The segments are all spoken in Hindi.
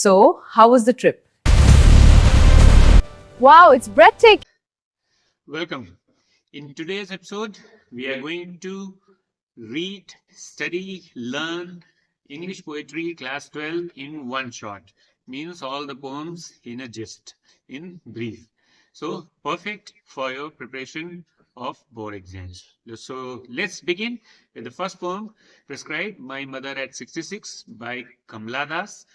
So, how was the trip? Wow, it's breathtaking. Welcome. In today's episode, we are going to read, study, learn English poetry class 12 in one shot. Means all the poems in a gist, in brief. So, perfect for your preparation of board exams. So, let's begin with the first poem, Prescribed My Mother at 66 by Kamla Das.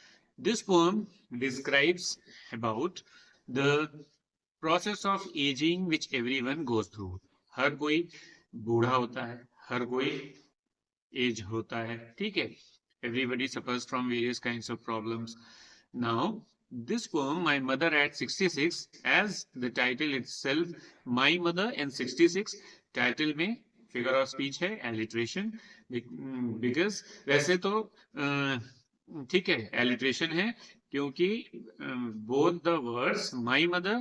This poem describes about the process of ageing which everyone goes through. हर कोई बूढ़ा होता है, हर कोई एज होता है, ठीक है. Everybody suffers from various kinds of problems. Now this poem, My Mother at 66, as the title itself, My Mother and 66, title में figure of speech है, alliteration, because वैसे तो ठीक है alliteration है, क्योंकि both the words My Mother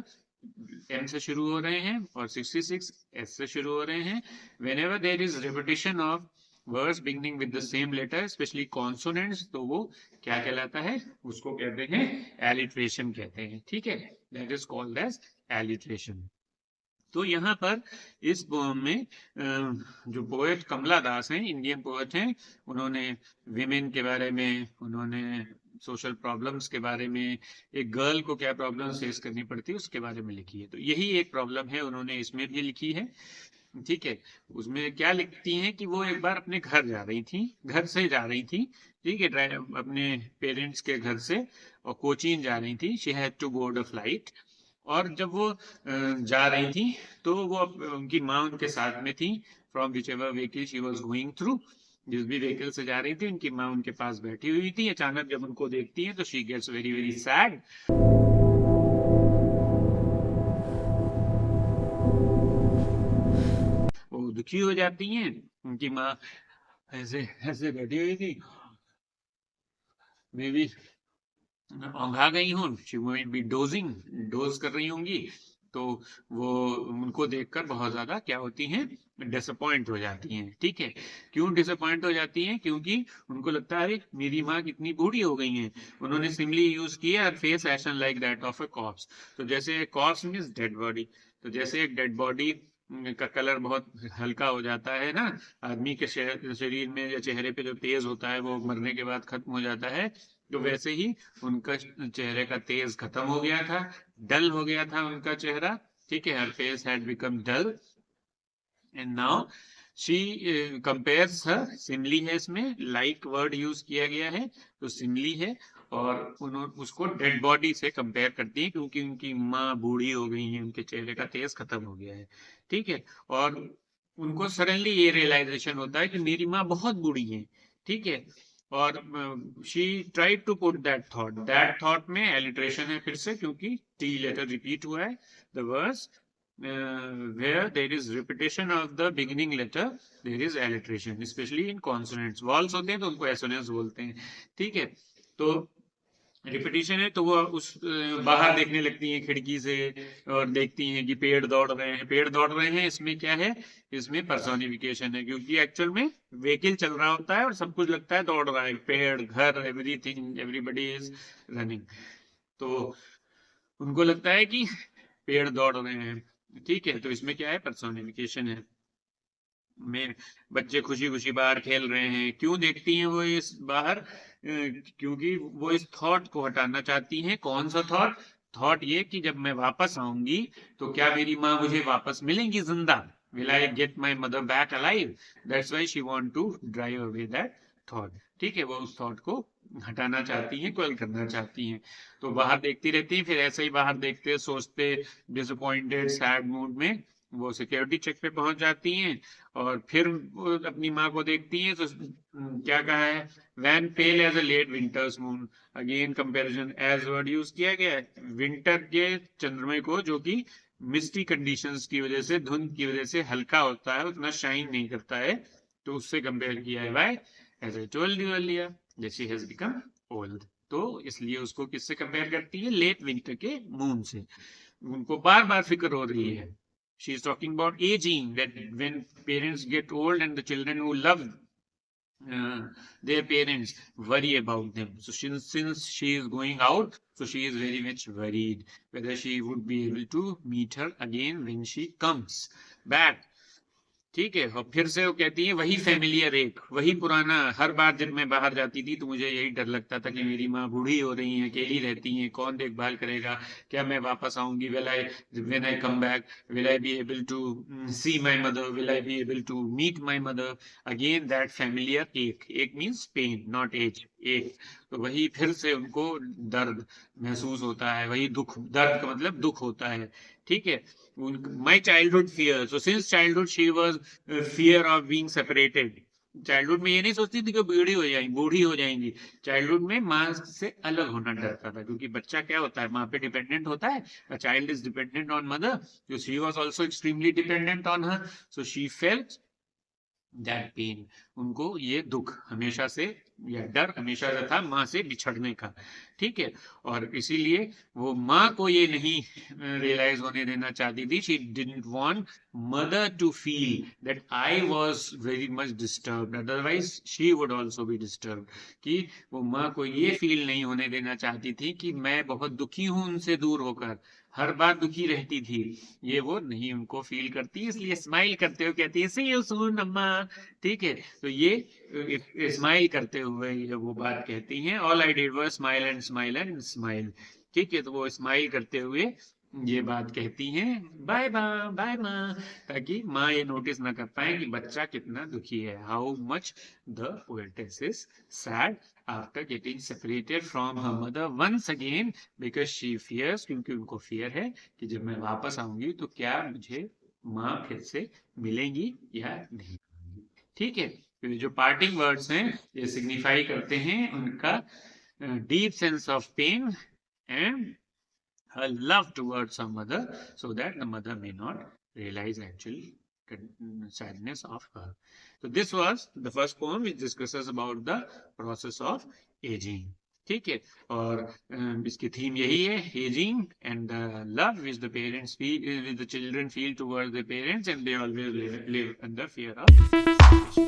M से शुरू हो रहे हैं और 66 S से शुरू हो रहे हैं. Whenever there is repetition of words beginning with the same letter, especially consonants, तो वो क्या कहलाता है? उसको कहते हैं alliteration कहते हैं, ठीक है. That is called as alliteration. तो यहाँ पर इस पोएम में जो पोएट कमला दास हैं, इंडियन पोएट हैं, उन्होंने विमेन के बारे में, उन्होंने सोशल प्रॉब्लम्स के बारे में, एक गर्ल को क्या प्रॉब्लम फेस करनी पड़ती है उसके बारे में लिखी है. तो यही एक प्रॉब्लम है, उन्होंने इसमें भी लिखी है, ठीक है. उसमें क्या लिखती हैं कि वो एक बार अपने घर जा रही थी, घर से जा रही थी, ठीक है, अपने पेरेंट्स के घर से, और कोचीन जा रही थी. She had to board a flight. और जब वो जा रही थी तो वो उनकी माँ उनके साथ में थी. From which ever vehicle she was going through, जिस भी व्हीकल से जा रही थी, उनकी माँ उनके पास बैठी हुई थी. अचानक जब उनको देखती है तो she gets very very sad. वो दुखी हो जाती हैं. उनकी माँ ऐसे ऐसे बैठी हुई थी, मे बी औंधा गई हूँ, she might be dosing, dose कर रही होंगी. तो वो उनको देखकर बहुत ज्यादा क्या होती हैं, डिसअपॉइंट हो जाती हैं, ठीक है. क्यों डिसअपॉइंट हो जाती हैं? क्योंकि उनको लगता है मेरी माँ कितनी बूढ़ी हो गई हैं. उन्होंने सिमली यूज किया, face action like that of A corps. तो जैसे कॉर्प्स मीन्स डेड बॉडी, तो जैसे एक डेड बॉडी का कलर बहुत हल्का हो जाता है ना, आदमी के शरीर में या चेहरे पे जो तेज होता है वो मरने के बाद खत्म हो जाता है, तो वैसे ही उनका चेहरे का तेज खत्म हो गया था, डल हो गया था उनका चेहरा, ठीक है. हर face had become dull. And now she compares her, simile है इसमें, लाइक वर्ड यूज किया गया है तो सिमली है. और उन्होंने उसको डेड बॉडी से कंपेयर करती है, क्योंकि उनकी माँ बूढ़ी हो गई है, उनके चेहरे का तेज खत्म हो गया है, ठीक है. और उनको सडनली ये रियलाइजेशन होता है कि मेरी माँ बहुत बूढ़ी है, ठीक है. और she tried to put that thought में एलिट्रेशन है फिर से, क्योंकि टी लेटर रिपीट हुआ है. The words where there is repetition of the beginning letter, there is alliteration, especially in consonants. vowels होते हैं तो उनको assonance बोलते हैं, ठीक है. तो रिपीटिशन है तो वो उस बाहर देखने लगती हैं खिड़की से, और देखती हैं कि पेड़ दौड़ रहे हैं, पेड़ दौड़ रहे हैं. इसमें क्या है? इसमें पर्सोनिफिकेशन है, क्योंकि एक्चुअल में व्हीकल चल रहा होता है और सब कुछ लगता है दौड़ रहा है, पेड़, घर, एवरीथिंग, एवरीबडी इज रनिंग. तो उनको लगता है कि पेड़ दौड़ रहे हैं, ठीक है. तो इसमें क्या है? पर्सोनिफिकेशन है. में बच्चे खुशी खुशी बाहर खेल रहे हैं. क्यों देखती हैं वो इस बाहर? क्योंकि वो इस थॉट को हटाना चाहती हैं. कौन सा थॉट? थॉट ये कि जब मैं वापस आऊंगी तो क्या मेरी माँ मुझे वापस मिलेंगी जिंदा? Will I get my mother back alive? That's why she want to drive away that thought, ठीक है. वो उस थॉट को हटाना चाहती हैं, क्वेल करना चाहती हैं. तो बाहर देखती रहती हैं, फिर ऐसे ही बाहर देखते, सोचते, डिसअपॉइंटेड, सैड मूड में वो सिक्योरिटी चेक पे पहुंच जाती हैं. और फिर वो अपनी माँ को देखती हैं तो क्या कहा है? Wan pale as a late winter's moon. Again comparison, as word use किया गया है. विंटर के चंद्रमे को, जो कि मिस्टी कंडीशंस की वजह से, धुंध की वजह से हल्का होता है, उतना शाइन नहीं करता है, तो उससे कंपेयर किया है. By, as I told you earlier, she has become old. तो इसलिए उसको किससे कंपेयर करती है? लेट विंटर के मून से. उनको बार बार फिक्र हो रही है. She is talking about aging, that when parents get old and the children who love their parents worry about them. So since she is going out, so she is very much worried whether she would be able to meet her again when she comes back. ठीक है, और फिर से वो कहती है वही फेमिलियर एक, वही पुराना, हर बार जब मैं बाहर जाती थी तो मुझे यही डर लगता था कि मेरी माँ बूढ़ी हो रही हैं, अकेली रहती हैं, कौन देखभाल करेगा, क्या मैं वापस आऊंगी, when I come back will I be able to see my mother, will I be able to meet my mother again, that familiar ache means pain not age, ache, तो वही फिर से उनको दर्द महसूस होता है, वही दुख, दर्द का मतलब दुख होता है, ठीक है। My childhood fear. So since childhood she was fear of being separated. Childhood में ये नहीं सोचती थी कि बूढ़ी हो जाएंगी। चाइल्डहुड में माँ से अलग होना डरता था, क्योंकि बच्चा क्या होता है, माँ पे डिपेंडेंट होता है। A child is dependent on mother, so she was also extremely dependent on her. So she felt that pain. उनको ये दुख हमेशा से, या डर हमेशा से था माँ से बिछड़ने का, ठीक है। और इसीलिए वो माँ को ये नहीं रियलाइज होने देना चाहती थी। She didn't want mother to feel that I was very much disturbed, otherwise she would also be disturbed, कि वो माँ को ये फील नहीं होने देना चाहती थी कि मैं बहुत दुखी हूं उनसे दूर होकर, हर बार दुखी रहती थी, ये वो नहीं उनको फील करती, इसलिए स्माइल करते हुए कहती है सी यू सून अम्मा, ठीक है। तो ये स्माइल करते हुए ये वो बात कहती हैं, all I did was smile and smile and smile, ठीक है। तो वो स्माइल करते हुए ये बात कहती हैं, बाय बाय बाय माँ, ताकि माँ ये नोटिस ना कर पाए कि बच्चा कितना दुखी है, how much the poetess is sad after getting separated from her mother once again, because she fears, क्योंकि उनको फियर है कि जब मैं वापस आऊंगी तो क्या मुझे माँ फिर से मिलेंगी या नहीं, ठीक है। तो ये जो पार्टिंग वर्ड्स हैं ये सिग्निफाई करते हैं उनका deep sense of pain and her love towards her mother, so that the mother may not realize actual sadness of her. So this was the first poem which discusses about the process of aging, ठीक है। और इसकी थीम यही है, ageing and love which the parents feel, which the children feel towards their parents, and they always live under fear of separation.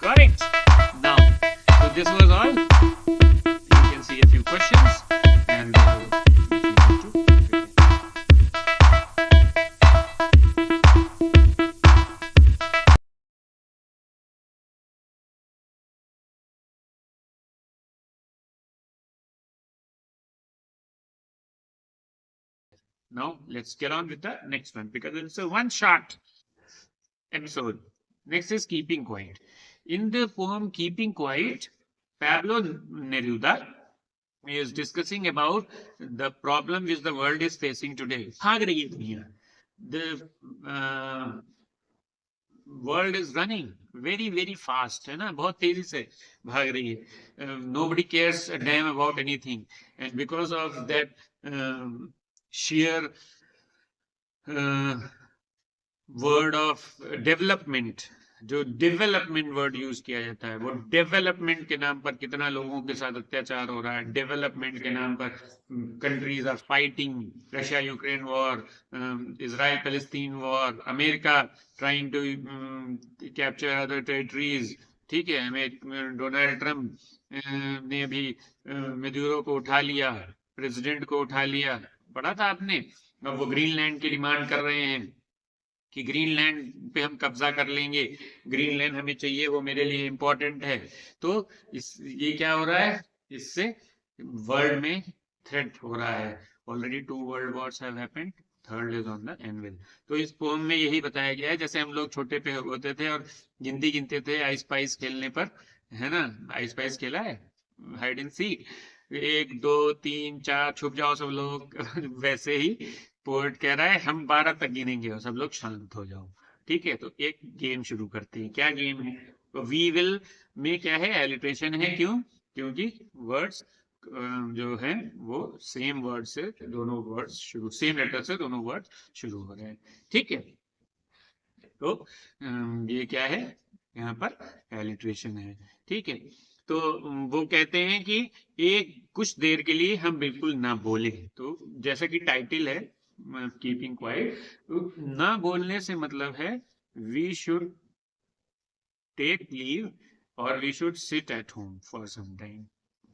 Correct. Now, so this was all. You can see a few questions and now let's get on with the next one, because it's a one shot episode. Next is keeping quiet. In the poem Keeping Quiet, Pablo Neruda is discussing about the problem which the world is facing today. भाग रही है दुनिया. The world is running very fast, है ना, बहुत तेजी से भाग रही है. Nobody cares a damn about anything, and because of that sheer word of development, जो डेवलपमेंट वर्ड यूज किया जाता है, वो डेवलपमेंट के नाम पर कितना लोगों के साथ अत्याचार हो रहा है, डेवलपमेंट के नाम पर countries are fighting, Russia Ukraine war, Israel Palestine war, America trying to capture other territories, ठीक है। डोनाल्ड ट्रम्प ने भी मेदुरो को उठा लिया, प्रेसिडेंट को उठा लिया, पढ़ा था आपने। अब वो ग्रीनलैंड की डिमांड कर रहे हैं कि ग्रीनलैंड पे हम कब्जा कर लेंगे, ग्रीनलैंड हमें चाहिए, वो मेरे लिए इंपॉर्टेंट है। तो ये क्या हो रहा है, इससे वर्ल्ड में थ्रेट हो रहा है। Already 2 world Wars have happened, third is on the anvil. तो इस पोम में यही बताया गया है, जैसे हम लोग छोटे पे होते थे और गिनते थे आइस पाइस खेलने पर, है ना, आइस पाइस खेला है, हाइड एंड सीक, 1 2 3 4 छुप जाओ सब लोग वैसे ही पोएट कह रहा है हम 12 तक गिनेंगे और सब लोग शांत हो जाओ, ठीक है। तो एक गेम शुरू करते हैं। क्या गेम है? तो वी विल में क्या है, एलिट्रेशन है। क्यों? क्योंकि वर्ड्स जो है वो सेम वर्ड से दोनों वर्ड्स शुरू, सेम लेटर से दोनों वर्ड्स शुरू हो रहे हैं, ठीक है। तो ये क्या है, यहाँ पर एलिट्रेशन है, ठीक है। तो वो कहते हैं कि एक कुछ देर के लिए हम बिल्कुल ना बोले। तो जैसा कि टाइटल है कीपिंग क्वाइट, तो ना बोलने से मतलब है वी शुड टेक लीव और we should sit at home for some time.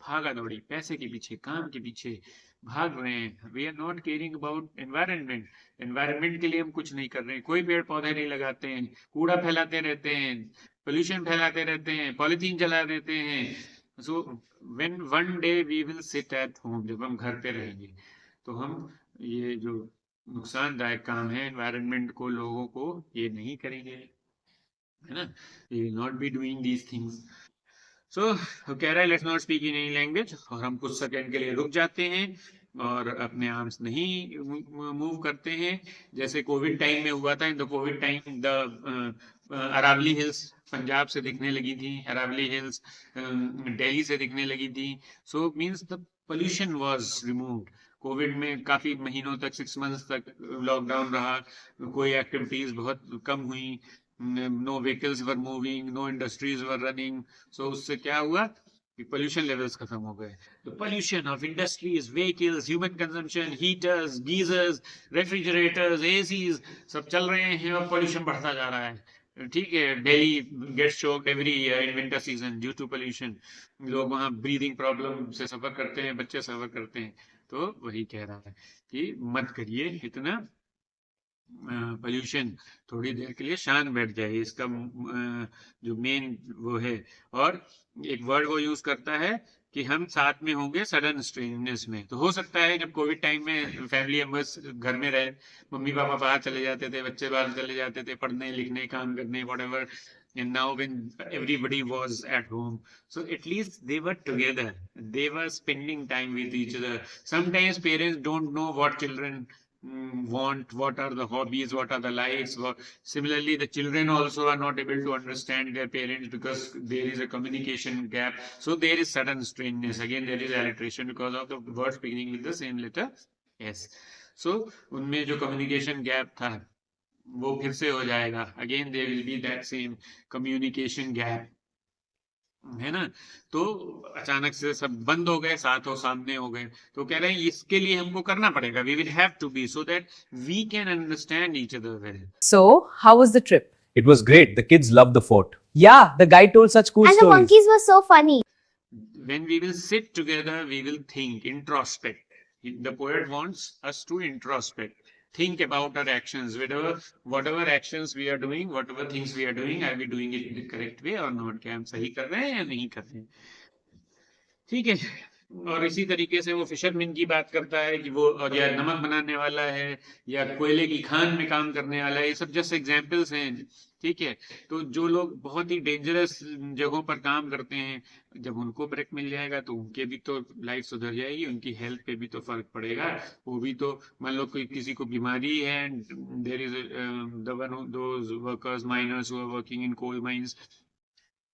भागा दौड़ी, पैसे के पीछे, काम के पीछे भाग रहे हैं। We are not caring about environment. Environment के लिए हम कुछ नहीं कर रहे हैं, कोई पेड़ पौधे नहीं लगाते हैं, कूड़ा फैलाते रहते हैं, पोल्यूशन फैलाते रहते हैं, पॉलिथीन जला देते हैं। So when one day we will sit at home, जब हम घर पे रहेंगे तो हम ये जो नुकसानदायक काम है एनवायरनमेंट को, लोगों को, ये नहीं करेंगे, है ना। We will not be doing these things. So कह रहा है let's not speak in any language, और हम कुछ सेकंड के लिए रुक जाते हैं और अपने आर्म्स नहीं मूव करते हैं। जैसे कोविड टाइम में हुआ था, in the covid time the Aravalli hills Punjab से दिखने लगी थी, अरावली हिल्स दिल्ली से दिखने लगी थी। So means the pollution was removed. Covid में काफी महीनों तक, 6 मंथ्स तक लॉकडाउन रहा, कोई एक्टिविटीज बहुत कम हुई, no vehicles were moving, no industries were running. So उससे क्या हुआ कि पोल्यूशन लेवल्स खत्म हो गए। तो pollution of industries, vehicles, human consumption, heaters, geysers, refrigerators, ACs सब चल रहे हैं और पोल्यूशन बढ़ता जा रहा है। ठीक है, Delhi gets choked every year in winter season due to pollution. लोग वहाँ ब्रीदिंग प्रॉब्लम से सफर करते हैं, बच्चे सफर करते हैं। तो वही कह रहा है कि मत करिए इतना पोल्यूशन, थोड़ी देर के लिए शांत बैठ जाए। इसका जो मेन वो है, और एक वर्ड वो यूज करता है कि हम साथ में होंगे सडन स्ट्रेंजनेस में। तो हो सकता है जब कोविड टाइम में फैमिली मेंबर्स घर में रहे, मम्मी पापा बाहर चले जाते थे, बच्चे बाहर चले जाते थे पढ़ने लिखने, काम करने, whatever, and now when everybody was at home, so at least they were together, they were spending time with each other. Sometimes parents don't know what children want, what are the hobbies, what are the likes. Similarly, the children also are not able to understand their parents because there is a communication gap. So there is sudden strangeness. Again, there is alliteration because of the words beginning with the same letter S. So उनमें जो communication gap था वो फिर से हो जाएगा। Again, there will be that same communication gap, है ना। तो अचानक से सब बंद हो गए, साथ हो सामने हो गए। तो कह रहे हैं इसके लिए हमको करना पड़ेगा, we will have to be, so that we can understand each other well. So, how was the trip? It was great. The kids loved the fort. Yeah, the guy told such cool And the stories. monkeys were so funny. When we will sit together, we will think, introspect. The poet wants us to introspect, think about our actions, whatever actions we are doing, whatever things we are doing, are we doing it in the correct way or not? क्या हम सही कर रहे हैं या नहीं कर रहे हैं? ठीक है। और इसी तरीके से वो फिशरमैन की बात करता है कि वो या नमक बनाने वाला है या कोयले की खान में काम करने वाला है, ये सब जस्ट एग्जाम्पल्स हैं। ठीक है, तो जो लोग बहुत ही डेंजरस जगहों पर काम करते हैं, जब उनको ब्रेक मिल जाएगा तो उनके भी तो लाइफ सुधर जाएगी, उनकी हेल्थ पे भी तो फर्क पड़ेगा। वो भी तो मान लो कोई किसी को बीमारी है, there is the one those workers, miners who are working in coal mines,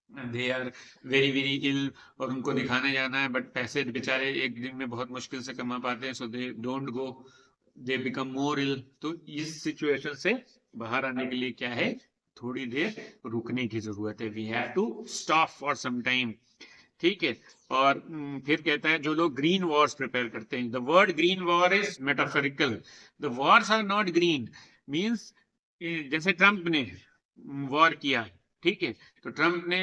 they are very very ill, और उनको दिखाने जाना है, बट पैसे बेचारे एक दिन में बहुत मुश्किल से कमा पाते हैं, सो they don't go, they become more इल। तो इस सिचुएशन से बाहर आने के लिए क्या है, थोड़ी देर रुकने की जरूरत है। We have to stop for some time. ठीक है, और फिर कहता है जो लोग ग्रीन वॉर्स प्रिपेयर करते हैं, the word green war is metaphorical, the wars are not green. Means जैसे ट्रम्प ने वॉर किया, ठीक है, तो ट्रम्प ने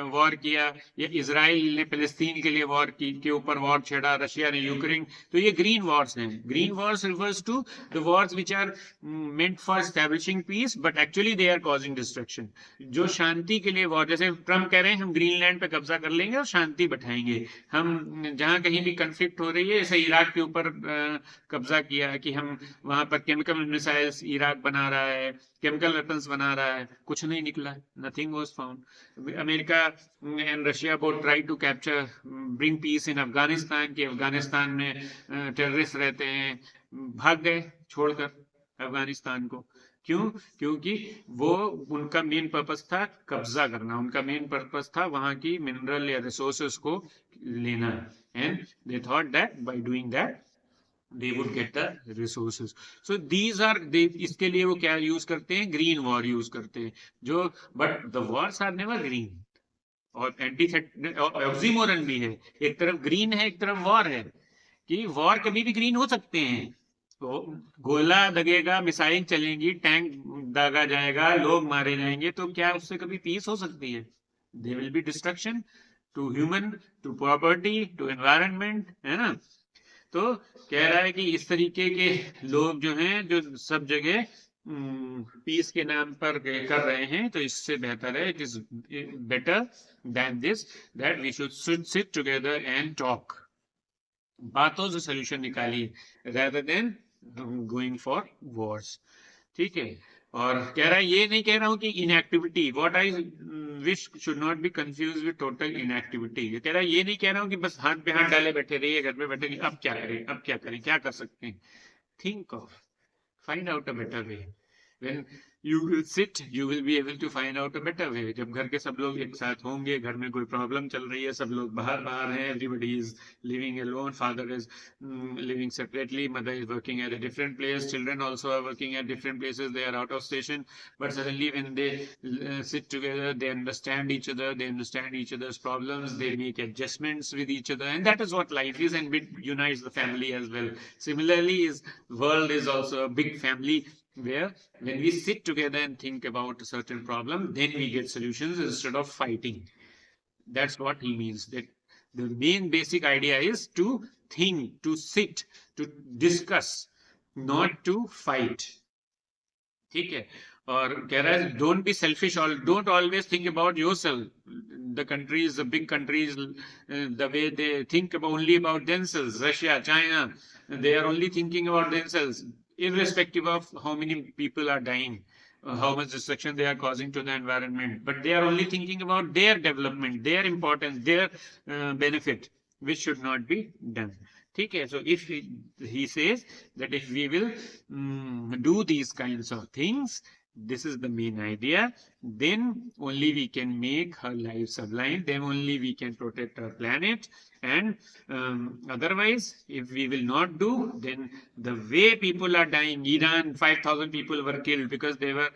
वॉर किया, या इजराइल ने फिलिस्तीन के लिए वॉर की, के ऊपर वॉर छेड़ा, रशिया ने यूक्रेन, तो ये ग्रीन वॉर्स हैं। Green wars refers to the wars which are meant for establishing peace, but actually they are causing destruction. जो शांति के लिए वॉर, जैसे ट्रम्प कह रहे हैं हम ग्रीनलैंड पे कब्जा कर लेंगे और शांति बैठाएंगे, हम जहां कहीं भी कंफ्लिक्ट हो रही है, जैसे इराक के ऊपर कब्जा किया कि हम वहां पर केमिकल मिसाइल्स इराक बना रहा है, केमिकल वेपन्स बना रहा है, कुछ नहीं निकला, nothing was found. America and Russia both try to capture, bring peace in Afghanistan, कि अफगानिस्तान में टेररिस्ट रहते हैं, भाग गए छोड़कर अफगानिस्तान को। क्यों? क्योंकि वो उनका मेन पर्पस था कब्जा करना, उनका मेन पर्पस था वहां की मिनरल या रिसोर्सेस को लेना, and they thought that by doing that they would get the resources. So these are they, इसके लिए वो क्या यूज करते हैं, ग्रीन वॉर यूज करते हैं, जो but the wars are never green. और ऑक्सीमोरन भी है, एक तरफ ग्रीन है एक तरफ वॉर है, कि वॉर कभी भी ग्रीन हो सकते हैं। तो गोला दगेगा, मिसाइल चलेंगी, टैंक दागा जाएगा, लोग मारे जाएंगे, तो क्या उससे कभी पीस हो सकती है? there will be destruction to human, to property, to environment, है ना। तो कह रहा है कि इस तरीके के लोग जो हैं, जो सब जगह पीस के नाम पर कर रहे हैं, तो इससे बेहतर है, it is better than this, that we should sit together and talk, बातों से सोल्यूशन निकालिए rather than going for wars. ठीक है। और कह रहा है, ये नहीं कह रहा हूं कि inactivity, what I wish should not be confuse with total inactivity. ये कह रहा है, ये नहीं कह रहा हूं कि बस हाथ पे हाथ डाले बैठे रहिए, घर पे बैठे रहिए, अब क्या करें, अब क्या करें, क्या कर सकते हैं। Think of, find out a better way. When you will sit, you will be able to find out a better way. जब घर के सब लोग एक साथ होंगे, घर में कोई प्रॉब्लम चल रही है, सब लोग बाहर हैं, everybody is living alone, father is living separately, mother is working at a different place, children also are working at different places, they are out of station, but suddenly when they sit together, they understand each other, they understand each other's problems, they make adjustments with each other, and that is what life is, and it unites the family as well. Similarly, world is also a big family, where when we sit together and think about a certain problem, then we get solutions instead of fighting. That's what he means, that the main basic idea is to think, to sit, to discuss, not to fight. ठीक है। और कह रहा है, don't be selfish, or don't always think about yourself. The countries, the big countries, the way they think only about themselves, Russia, China, they are only thinking about themselves, irrespective of how many people are dying, how much destruction they are causing to the environment, but they are only thinking about their development, their importance, their benefit, which should not be done. ठीक है। So if he says that if we will do these kinds of things, this is the main idea, then only we can make her life sublime, then only we can protect our planet, and otherwise, if we will not do, then the way people are dying, Iran, 5,000 people were killed because they were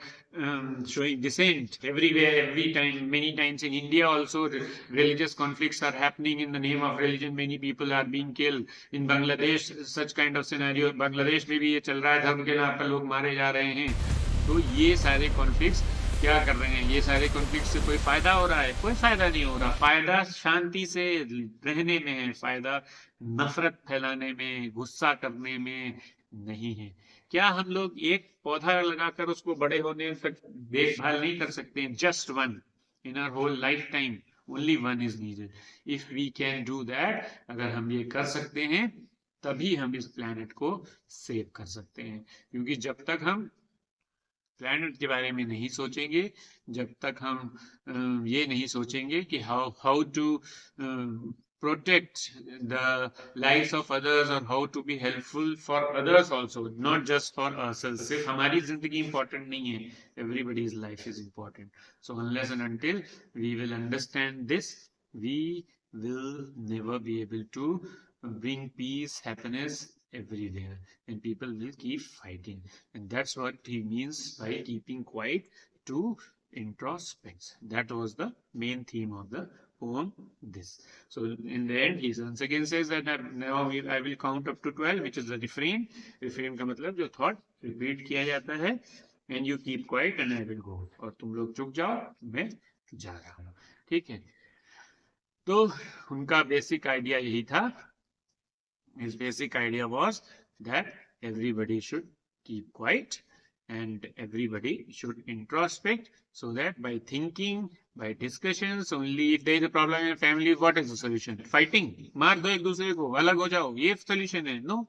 showing dissent everywhere, every time, many times. In India also, religious conflicts are happening in the name of religion, many people are being killed. In Bangladesh, such kind of scenario, Bangladesh में भी ये चल रहा है, धर्म के नाम पर लोग मारे जा रहे हैं। तो ये सारे कॉन्फ्लिक्ट्स क्या कर रहे हैं, ये सारे कॉन्फ्लिक्ट से कोई फायदा हो रहा है? कोई फायदा नहीं हो रहा। फायदा शांति से रहने में है, फायदा नफरत फैलाने में, गुस्सा करने में नहीं है। क्या हम लोग एक पौधा लगाकर उसको बड़े होने तक देखभाल नहीं कर सकते? Just one in our whole life time, only one is needed. If we can do that, अगर हम ये कर सकते हैं, तभी हम इस प्लैनेट को सेव कर सकते हैं। क्योंकि जब तक हम प्लैनेट के बारे में नहीं सोचेंगे, जब तक हम ये नहीं सोचेंगे कि how to protect the lives of others, or how to be helpful for others also, not just for ourselves. सिर्फ हमारी जिंदगी important नहीं है, everybody's life is important. So unless and until we will understand this, we will never be able to bring peace, happiness everywhere, and people will keep fighting. And that's what he means by keeping quiet, to introspect. That was the main theme of the poem, this. So in the end, he once again says that now I will count up to 12, which is the refrain. Refrain का मतलब जो thought repeat किया जाता है, and you keep quiet and I will go. और तुम लोग चुप जाओ, मैं जा रहा हूँ। ठीक है। तो उनका बेसिक आइडिया यही था। His basic idea was that everybody should keep quiet and everybody should introspect, so that by thinking, by discussions, only if there is a problem in family, what is the solution? Fighting? मार दो एक दूसरे को, अलग हो जाओ, ये solution है? No.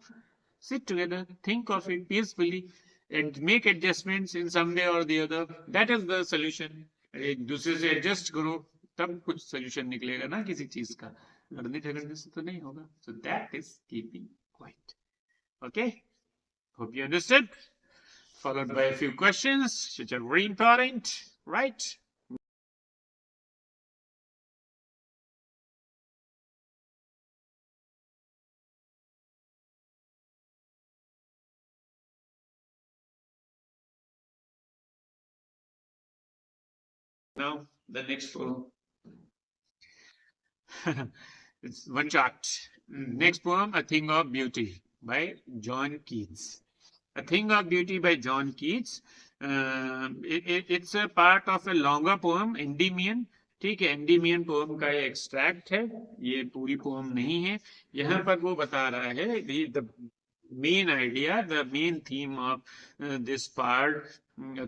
Sit together, think of it peacefully, and make adjustments in some way or the other. That is the solution. एक दूसरे से adjust करो, तब कुछ solution निकलेगा ना किसी चीज का। लड़ने झगड़ने से तो नहीं होगा। So that is keeping quiet. Okay? Hope you understood. Followed by a few questions which are very important, right? Now the next poem. It's one chart. Next poem, A Thing of Beauty by John Keats. A Thing of Beauty by John Keats. It's a part of a longer poem, Endymion, ठीक है, एंडीमियन पोम का ये एक्सट्रैक्ट है, ये पूरी पोम नहीं है। यहाँ पर वो बता रहा है the main idea, the main theme of this part,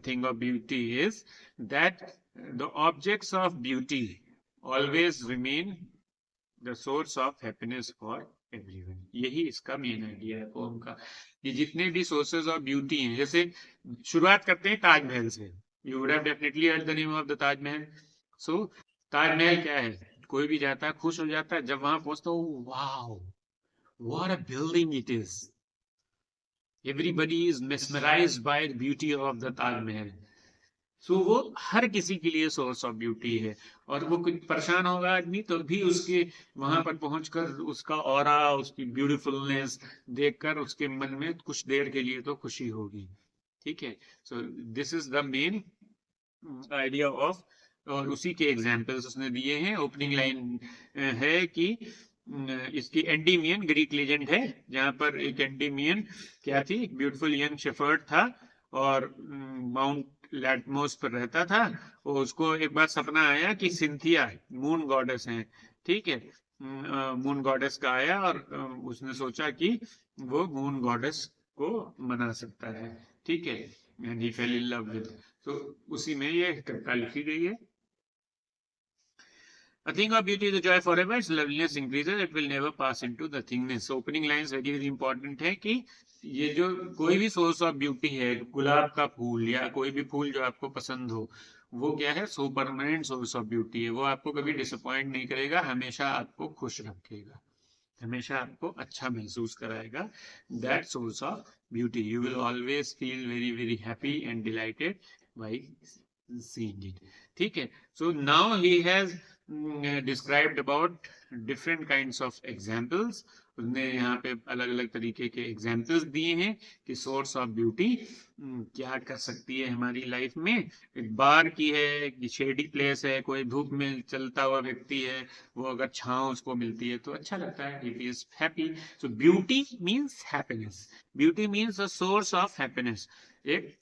thing of beauty is that the objects of beauty always remain the source of happiness for everyone. यही इसका मेन आइडिया है पोम का, कि जितने भी सोर्सेज ऑफ ब्यूटी हैं, जैसे शुरुआत करते हैं ताजमहल से। You would have definitely heard the name of the Taj Mahal. सो ताजमहल क्या है, कोई भी जाता है खुश हो जाता है, जब वहां पहुंचता हूँ, wow what a building it is, everybody is mesmerized by the beauty of the Taj Mahal. सो वो हर किसी के लिए सोर्स ऑफ ब्यूटी है, और वो कुछ परेशान होगा आदमी तो भी उसके वहां पर पहुंचकर उसका ऑरा, उसकी ब्यूटीफुलनेस देखकर उसके मन में कुछ देर के लिए तो खुशी होगी। ठीक है, so this is the main idea of, और उसी के एग्जाम्पल्स उसने दिए हैं। ओपनिंग लाइन है कि इसकी एंडीमियन ग्रीक लेजेंड है, जहां पर एक एंडीमियन क्या थी, ब्यूटीफुल यंग शेफर्ड था, और माउंट लैटमोस पर रहता था। और उसको एक बार सपना आया कि सिंथिया मून गॉडेस हैं, ठीक है, मून गॉडेस का आया, और उसने सोचा कि वो मून गॉडेस को मना सकता है। ठीक है, and he fail in love with, तो उसी में ये कविता लिखी गई है। A thing of beauty is a joy forever. Its loveliness increases. It will never pass into the thingness. So opening lines very very important है कि ये जो कोई भी सोर्स ऑफ ब्यूटी है, गुलाब का फूल या कोई भी फूल जो आपको पसंद हो, वो क्या है, सो परमानेंट सोर्स ऑफ ब्यूटी है। वो आपको कभी डिसअपॉइंट नहीं करेगा, हमेशा आपको खुश रखेगा, हमेशा आपको अच्छा महसूस कराएगा। That source of beauty, you will always feel very very happy and dilated by seeing it. ठीक है, so now he has described about different kinds of examples. उसने यहाँ पे अलग अलग तरीके के एग्जाम्पल्स दिए हैं कि सोर्स ऑफ ब्यूटी क्या कर सकती है हमारी लाइफ में। एक बार की है कि शेडी प्लेस है, कोई धूप में चलता हुआ व्यक्ति है, वो अगर छांव उसको मिलती है तो अच्छा लगता है, he feels happy. So beauty means happiness. Beauty means a source of happiness. एक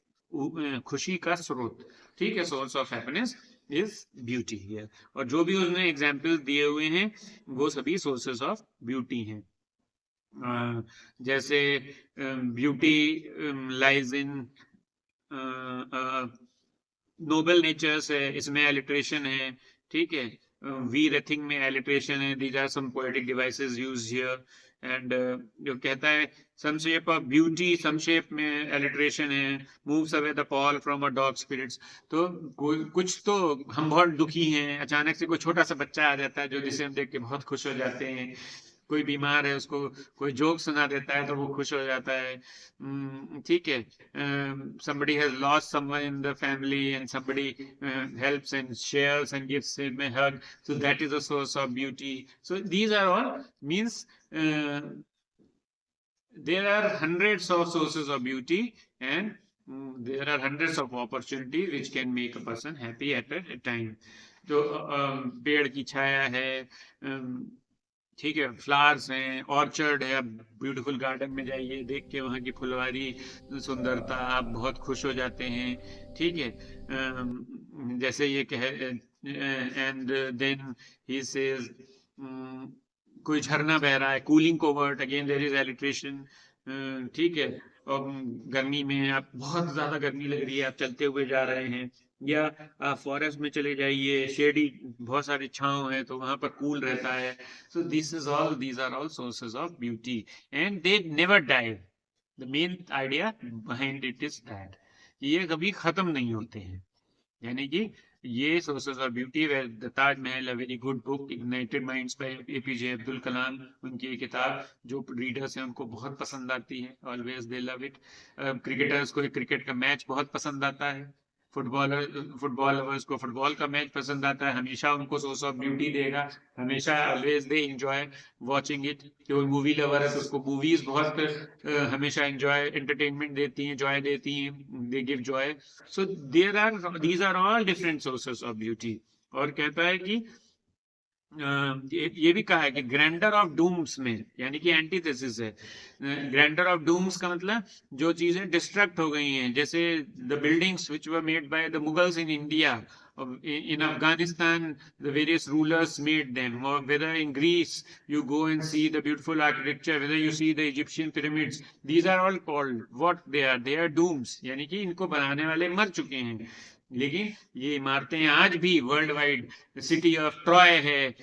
खुशी का स्रोत। ठीक है, source of happiness is beauty है। और जो भी उसने एग्जाम्पल दिए हुए हैं वो सभी सोर्सेस ऑफ ब्यूटी हैं। जैसे beauty lies in noble natures है, इसमें एलिट्रेशन है। ठीक है, वी रेथिंग में एलिट्रेशन है, these are some poetic devices used here. And जो कहता है some shape of beauty, some shape में एलिट्रेशन है, moves away the pall from a dog spirits। तो कुछ तो हम बहुत दुखी हैं, अचानक से कोई छोटा सा बच्चा आ जाता है जो जिसे हम देख के बहुत खुश हो जाते हैं, कोई बीमार है उसको कोई जोक सुना देता है तो वो खुश हो जाता है। ठीक है, somebody has lost someone in the family and somebody helps and shares and gives him a hug, so that is a source of beauty. So these are all means there are hundreds of sources of beauty, and there are hundreds of opportunities which can make a person happy at a time. तो पेड़ की छाया है, ठीक है, फ्लावर्स हैं, ऑर्चर्ड है, आप ब्यूटीफुल गार्डन में जाइए, देख के वहाँ की फुलवारी सुंदरता आप बहुत खुश हो जाते हैं। ठीक है, जैसे ये कह, एंड देन ही सेज कोई झरना बह रहा है, cooling covert, again there is alliteration. ठीक है, और गर्मी में आप बहुत ज्यादा गर्मी लग रही है, आप चलते हुए जा रहे हैं, या आप फॉरेस्ट में चले जाइए, शेडी बहुत सारी छांव है तो वहां पर कूल रहता है। सो these are all sources of beauty and they never die. The main idea behind it is that ये कभी खत्म नहीं होते हैं, यानी कि ये sources of beauty. The Taj Mahal, a very good book, ignited minds by APJ Abdul Kalam, उनकी ये किताब जो रीडर्स हैं उनको बहुत पसंद आती है, always they love it. Cricketers को क्रिकेट का मैच बहुत पसंद आता है, फुटबॉल लवर्स को फुटबॉल का मैच पसंद आता है, हमेशा उनको सोर्स ऑफ ब्यूटी देगा, हमेशा always they enjoy watching it. जो मूवी लवर है तो उसको मूवीज बहुत हमेशा एंजॉय, एंटरटेनमेंट देती हैं, जॉय देती हैं, they give joy. So these are all different sources of beauty. और कहता है कि ये भी कहा है कि ग्रैंडर ऑफ डूम्स में, यानी कि एंटीथेसिस है। ग्रैंडर ऑफ डूम्स का मतलब जो चीजें डिस्ट्रक्ट हो गई हैं, जैसे the buildings which were made by the Mughals in India In Afghanistan, the various rulers made them, or whether in Greece, you go and see the beautiful architecture, whether you see the Egyptian pyramids, these are all called what they are domes, यानी कि इनको बनाने वाले मर चुके हैं. लेकिन ये इमारतें आज भी world wide, city of Troy है,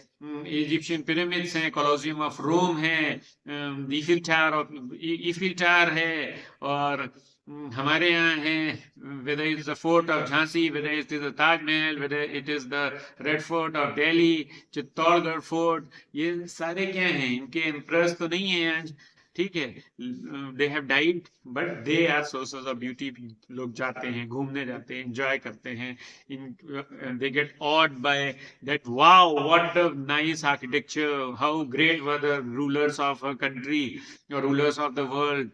इजिप्शियन पिरामिड्स हैं, कोलोसियम ऑफ रोम है, ईफिल टावर है, और हमारे यहाँ है, whether it's the fort of Jhansi, whether it is the Taj Mahal, whether it is the Red Fort of Delhi, Chittorgarh fort, ये सारे क्या हैं, इनके एम्प्रेस तो नहीं है आज, ठीक है, they have died but they are sources of beauty. लोग जाते हैं, घूमने जाते हैं, एंजॉय करते हैं, in they get awed by that, wow what a nice architecture, how great were the rulers of a country or rulers of the world.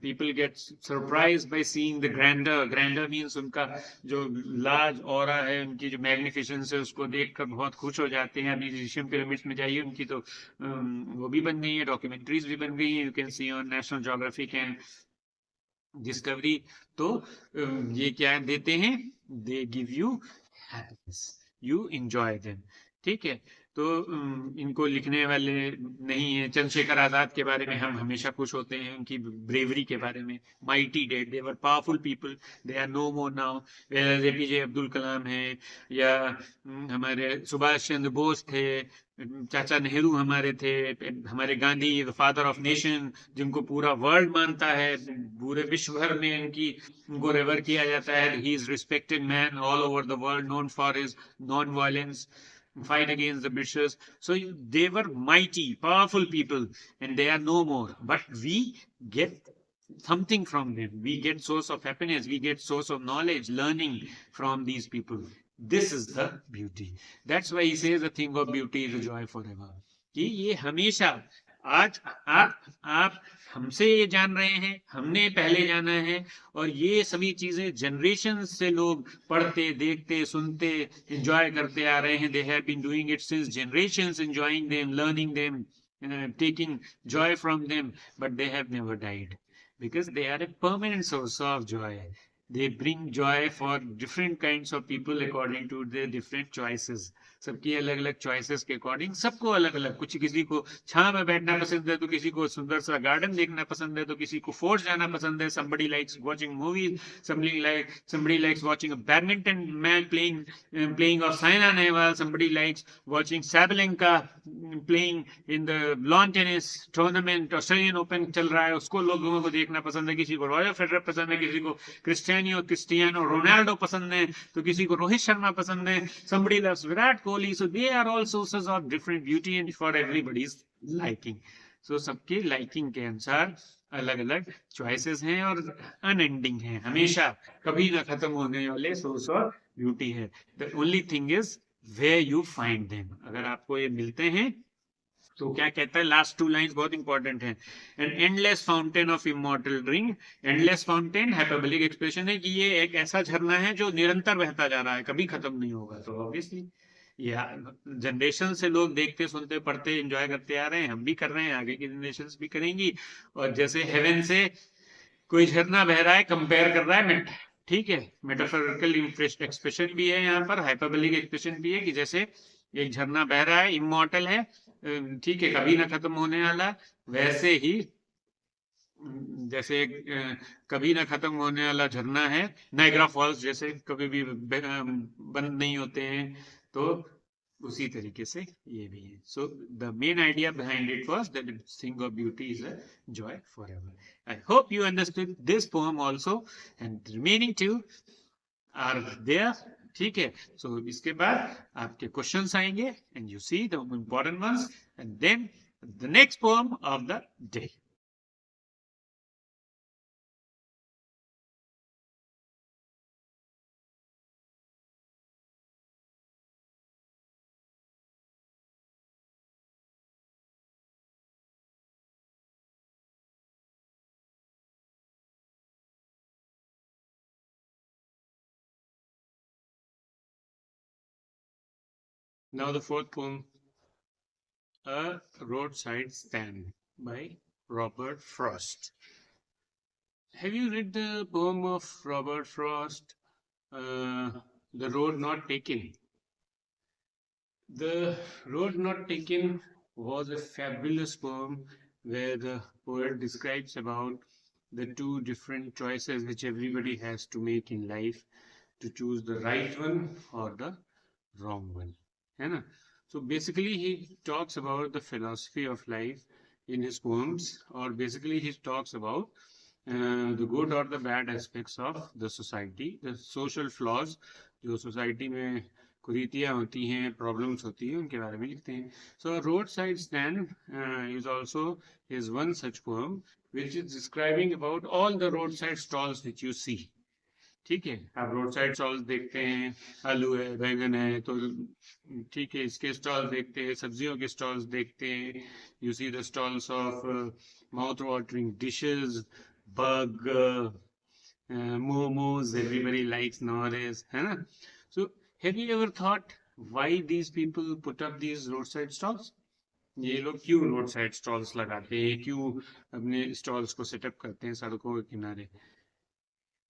People get surprised by seeing the grandeur means उनका जो large aura है, उनकी जो magnificence है, उसको देखकर बहुत खुश हो जाते हैं. अभी इजिप्शियन पिरामिड्स में जाइए, उनकी तो वो भी बन गई है, डॉक्यूमेंट्रीज भी बन गई है, you can see on national geographic and discovery. तो ये क्या देते हैं, they give you happiness, you enjoy them, ठीक है. तो इनको लिखने वाले नहीं है. चंद्रशेखर आजाद के बारे में हम हमेशा खुश होते हैं, उनकी ब्रेवरी के बारे में. Mighty dead, they were powerful people, they are no more now. APJ Abdul Kalam है, या हमारे सुभाष चंद्र बोस थे, चाचा नेहरू हमारे थे, हमारे Gandhi, the father of nation, जिनको पूरा वर्ल्ड मानता है, पूरे विश्व भर में उनको रेवर किया जाता है. He is respected man all over the world, known for his non violence fight against the Britishers. So they were mighty, powerful people, and they are no more. But we get something from them. We get source of happiness. We get source of knowledge, learning from these people. This is the beauty. That's why he says the thing of beauty is a joy forever. कि ये हमेशा, आज आप हमसे ये जान रहे हैं, हमने पहले जाना है, और ये सभी चीजें जनरेशन से लोग पढ़ते, देखते, सुनते, एंजॉय करते आ रहे हैं. They have been doing it since generations, enjoying them, learning them, taking joy from them, but they have never died because they are a permanent source of joy. They bring joy for different kinds of people according to their different choices. सबकी अलग अलग चॉइसेस के अकॉर्डिंग, सबको अलग अलग, कुछ किसी को छां में बैठना पसंद है, तो किसी को सुंदर सा गार्डन देखना पसंद है, तो किसी को फोर्ट जाना पसंद है. somebody likes watching movies, somebody likes watching a badminton man playing of Saina Nehwal, somebody likes watching Sabalenka playing in the lawn tennis tournament. Australian Open चल रहा है, उसको लोगों को देखना पसंद है. किसी को रॉजर फेडरर पसंद है, किसी को क्रिस्टियानो रोनाल्डो पसंद है, तो किसी को रोहित शर्मा पसंद है. somebody loves Virat Kohli. So they are all sources of different beauty and for everybody's liking. So सबके liking के अनुसार अलग अलग choices हैं और unending हैं, हमेशा कभी ना खत्म होने वाले source of beauty है. The only thing is where you find them. अगर आपको ये मिलते हैं, तो क्या कहता है, लास्ट 2 लाइंस बहुत इंपॉर्टेंट हैं. An endless fountain of immortal drink. Endless fountain hyperbolic expression है कि ये एक ऐसा झरना है जो निरंतर बहता जा रहा है, कभी खत्म नहीं होगा. तो ऑब्वियसली ये जनरेशन से लोग देखते, सुनते, पढ़ते, एंजॉय करते आ रहे हैं, हम भी कर रहे हैं, आगे की जनरेशन भी करेंगी. और जैसे हेवन से कोई झरना बह रहा है, कंपेयर कर रहा है, ठीक है, मेटाफोरिकल एक्सप्रेशन भी है यहाँ पर, हाइपरबोलिक एक्सप्रेशन भी है, कि जैसे एक झरना बह रहा है, इमॉर्टल है, ठीक है, कभी ना खत्म होने वाला, वैसे ही जैसे कभी ना खत्म होने वाला झरना है, नायग्रा फॉल्स जैसे कभी भी बंद नहीं होते हैं, तो उसी तरीके से ये भी है. So the main idea behind it was that the thing of beauty is a joy forever. I hope you understood this poem also, and remaining 2 are there. ठीक है, सो इसके बाद आपके क्वेश्चंस आएंगे, and you see the important ones, and then the next poem of the day. Now the fourth poem, A Roadside Stand by Robert Frost. Have you read the poem of Robert Frost? The Road Not Taken. The Road Not Taken was a fabulous poem where the poet describes about the two different choices which everybody has to make in life, to choose the right one or the wrong one. है ना? So basically he talks about the philosophy of life in his poems, or basically he talks about the good or the bad aspects of the society, the social flaws जो सोसाइटी में कुरीतियाँ होती हैं, प्रॉब्लम्स होती हैं, उनके बारे में लिखते हैं. So road side stand is also is one such poem which is describing about all the roadside stalls which you see. ठीक है, आप रोड साइड स्टॉल्स देखते हैं, आलू है, बैंगन है, तो ठीक है, इसके स्टॉल देखते हैं, सब्जियों के स्टॉल्स देखते हैं. You see the stalls of mouth watering dishes, burger, momos, everybody likes nowadays, है ना? So, have you ever thought why these people put up these roadside stalls? ये लोग क्यों रोड साइड स्टॉल्स लगाते हैं, क्यों अपने स्टॉल्स को सेटअप करते हैं सड़कों के किनारे?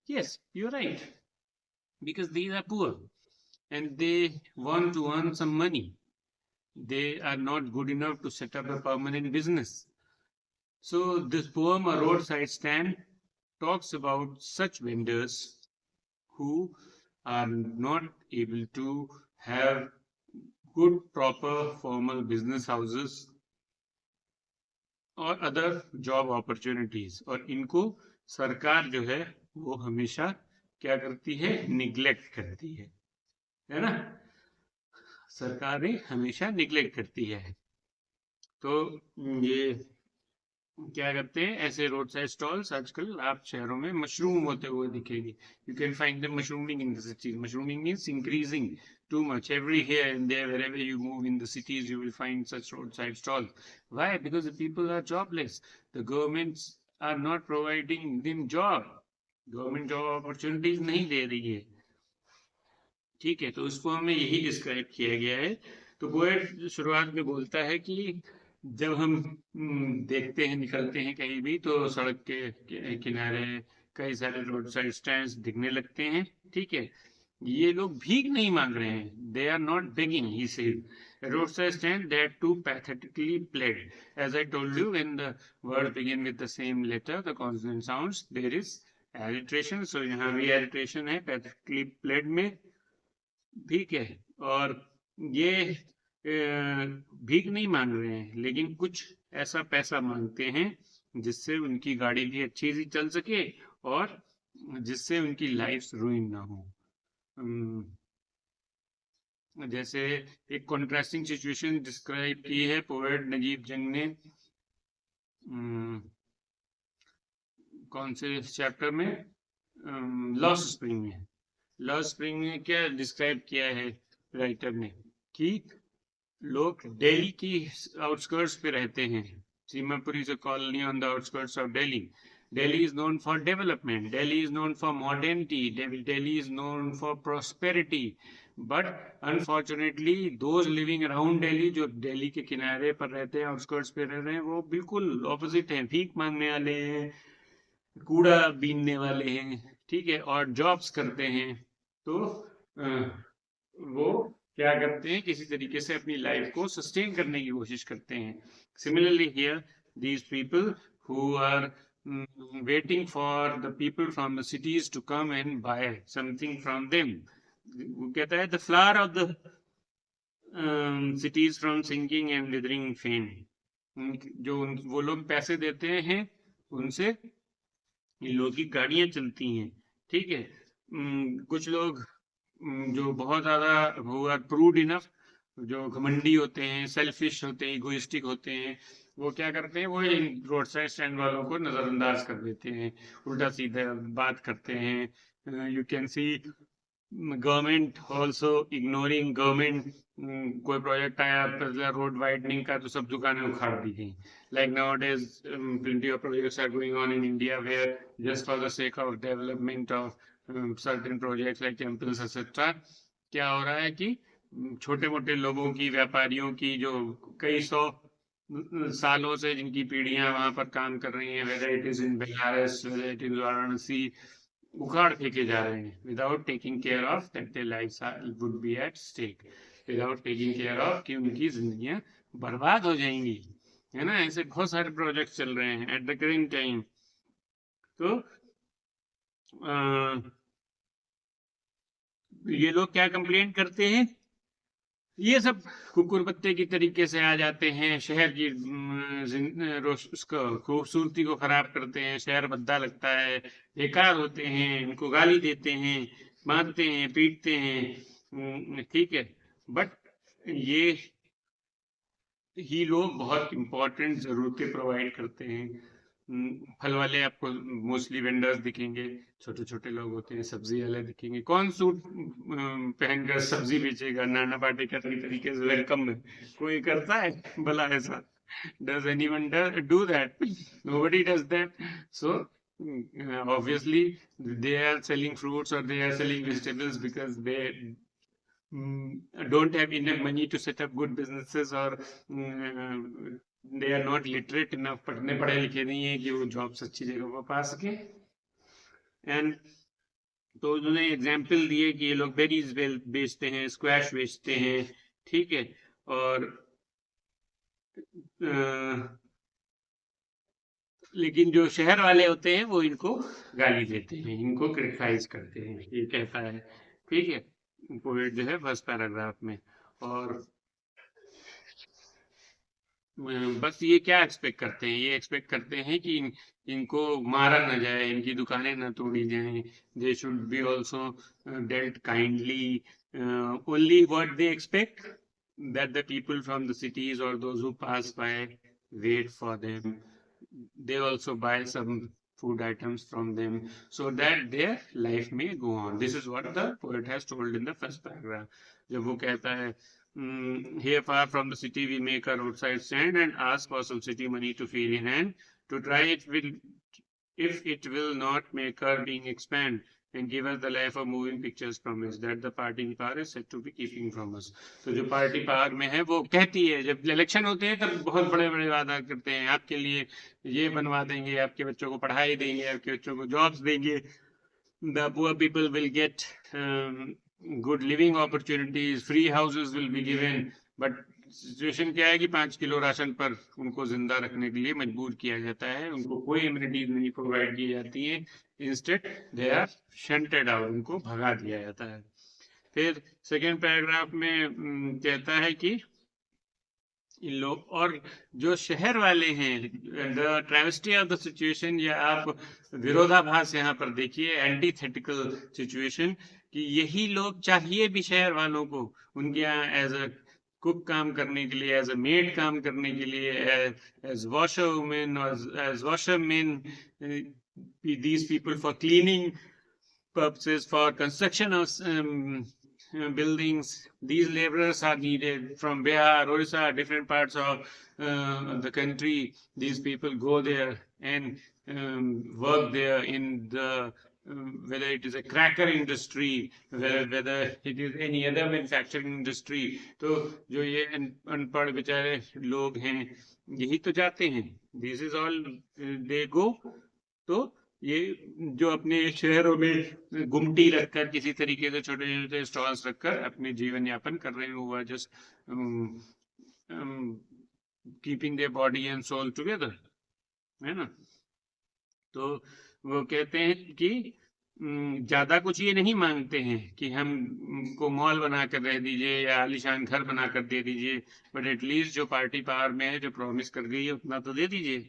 Yes, you're right. Because these are poor and they want to earn some money. They are not good enough to set up a permanent business. So this poem, A Roadside Stand, talks about such vendors who are not able to have good, proper, formal business houses और अदर जॉब अपॉर्चुनिटीज, और इनको सरकार जो है वो हमेशा क्या करती है, निग्लेक्ट करती है ना? सरकारें हमेशा निग्लेक्ट करती है. तो ये क्या करते हैं, ऐसे रोड साइड स्टॉल्स आजकल आप शहरों में मशरूम होते हुए दिखेंगे. You can find them mushrooming in the cities. Mushrooming means increasing too much every here and there. Wherever you move in the cities, you will find such roadside stalls. Why? Because the people are jobless. The governments are not providing them job. Government job opportunities नहीं दे रही है. ठीक है, तो उसको हमें यही डिस्क्राइब किया गया है. तो पोएट शुरुआत में बोलता है कि जब हम देखते हैं, निकलते हैं कहीं भी, तो सड़क के किनारे कई सारे रोड साइड स्टैंड्स दिखने लगते हैं. ठीक है, ये लोग भीख नहीं मांग रहे हैं. They are not begging, he said. Roadside stand that too pathetically played. As I told you, when the word begin with the same letter, the consonant sounds, there is alliteration. So यहाँ भी एलिट्रेशन है पैथेटिकली प्लेड में. ठीक है, और ये भीख नहीं मांग रहे हैं, लेकिन कुछ ऐसा पैसा मांगते हैं जिससे उनकी गाड़ी भी अच्छी सी चल सके और जिससे उनकी लाइफ रुइन ना हो. जैसे एक कॉन्ट्रास्टिंग सिचुएशन डिस्क्राइब की है पोएट नजीब जंग ने. कौन से चैप्टर में? लॉस्ट स्प्रिंग में. लॉस्ट स्प्रिंग में क्या डिस्क्राइब किया है राइटर ने, कि लोग दिल्ली की आउटस्कर्ट्स पे रहते हैं. Seemapur is a colony on the outskirts of Delhi. Delhi is known for development. Delhi is known for modernity. Delhi is known for prosperity. But unfortunately, those living around Delhi, जो दिल्ली के किनारे पर रहते हैं, आउटस्कर्ट्स पे रह रहे हैं, वो बिल्कुल ऑपोजिट हैं. भीख मांगने वाले हैं, कूड़ा बीनने वाले हैं, ठीक है, और जॉब्स करते हैं. तो वो क्या करते हैं, किसी तरीके से अपनी लाइफ को सस्टेन करने की कोशिश करते हैं. Similarly here, these people who are waiting for the people from the cities to come and buy something from them. वो कहता है, the flower of the cities from sinking and withering fame. जो वो लोग पैसे देते हैं, उनसे इन लोगों की गाड़ियां चलती हैं. ठीक है, कुछ लोग जो बहुत ज्यादा वो आर प्रूड इनफ, जो घमंडी होते हैं, सेल्फिश होते हैं, इगोइस्टिक होते हैं, वो क्या करते हैं, वो रोड साइड स्टैंड वालों को नजरअंदाज कर देते हैं, उल्टा सीधा बात करते हैं. You can see government also ignoring. Government कोई प्रोजेक्ट आया रोड वाइडनिंग का, तो सब दुकानें उखाड़ दी गई. Like nowadays plenty of projects are going on in India where just for the sake of development of certain projects like temples etc. क्या हो रहा है कि छोटे मोटे लोगों की, व्यापारियों की, जो कई सौ सालों से जिनकी पीढ़ियां वहां पर काम कर रही हैं, whether it is in Benares, whether it is Varanasi, उखाड़ फेंके जा रहे हैं without taking care of that their lives would be at stake, without taking care of कि उनकी जिंदगियां बर्बाद हो जाएंगी, है ना। ऐसे बहुत सारे प्रोजेक्ट चल रहे हैं एट द करेंट टाइम। तो ये लोग क्या कंप्लेंट करते हैं, ये सब कुकुर पत्ते की तरीके से आ जाते हैं, शहर की उसको खूबसूरती को खराब करते हैं, शहर भद्दा लगता है, बेकार होते हैं, इनको गाली देते हैं, मारते हैं, पीटते हैं, ठीक है। बट ये ही लोग बहुत इंपॉर्टेंट जरूरतें प्रोवाइड करते हैं। फल वाले आपको मोस्टली वेंडर्स दिखेंगे, छोटे छोटे लोग होते हैं, सब्जी वाले दिखेंगे। कौन सूट पहनकर सब्जी बेचेगा नाना पाटेकर की तरीके से वेलकम में? कोई करता है भला ऐसा? Does anyone do that? Nobody does that. So obviously they are selling fruits or they are selling vegetables because they don't have enough money to set up good businesses, or they are not literate enough, पढ़ने पढ़े लिखे नहीं है कि वो जॉब्स अच्छी जगह पर पा सके। एंड तो उन्होंने एग्जाम्पल दिए कि ये लोग बेरीज बेचते हैं, स्क्वैश बेचते हैं, ठीक है। और लेकिन जो शहर वाले होते हैं वो इनको गाली देते हैं, इनको क्रिटिसाइज करते हैं, ये कहता है, ठीक है, पोएट जो है फर्स्ट पैराग्राफ में। और बस ये क्या एक्सपेक्ट करते हैं, ये एक्सपेक्ट करते हैं कि इनको मारा ना जाए, इनकी दुकानें ना तोड़ी जाएं, they should be also dealt kindly. Only what they expect that the people from the cities or those who pass by wait for them, they also buy some food items from them so that their life may go on. This is what the poet has told in the first paragraph. जब वो कहता है here far from the city we make a roadside stand and ask for some city money to feel in hand to try it will, if it will not make our being expand and give us the life of moving pictures promise that the party power is said to be keeping from us. तो जो पार्टी पावर में है वो कहती है, जब इलेक्शन होते हैं तब बहुत बड़े बड़े वादा करते हैं, आपके लिए ये बनवा देंगे, आपके बच्चों को पढ़ाई देंगे, आपके बच्चों को जॉब्स देंगे, the poor people will get good living opportunities, free houses will be given. but situation क्या है कि 5 किलो राशन पर उनको जिंदा रखने के लिए मजबूर किया जाता है, उनको कोई इम्यूनिटीज नहीं प्रोवाइड की जाती है, instead they are shunted out, उनको भगा दिया जाता है। फिर सेकेंड पैराग्राफ में कहता है कि इन लोग और जो शहर वाले हैं, द ट्रेविस्टी ऑफ द सिचुएशन, या आप विरोधाभास यहाँ पर देखिए, एंटीथेटिकल सिचुएशन, कि यही लोग चाहिए भी शहर वालों को, उनके यहाँ एज अ कुक काम करने के लिए, एज अ मेड काम करने के लिए, as washer women, as washer man, these people for cleaning purposes, for construction of buildings. These laborers are needed from Bihar, Orissa, different parts of the country. These people go there and work there in the whether it is a cracker industry, whether it is any other manufacturing industry. तो जो ये अनपढ़ बेचारे लोग हैं यही तो जाते हैं, this is all they go। तो ये जो अपने शहरों में गुमटी रखकर किसी तरीके से छोटे छोटे स्टॉल्स रखकर अपने जीवन यापन कर रहे हैं, हुआ just keeping their body and soul together, है ना। तो वो कहते हैं कि ज्यादा कुछ ये नहीं मांगते हैं कि हमको मॉल बना कर रह दीजिए या आलीशान घर बना कर दे दीजिए, बट एटलीस्ट जो पार्टी पावर में है, जो प्रॉमिस कर गई है, उतना तो दे दीजिए।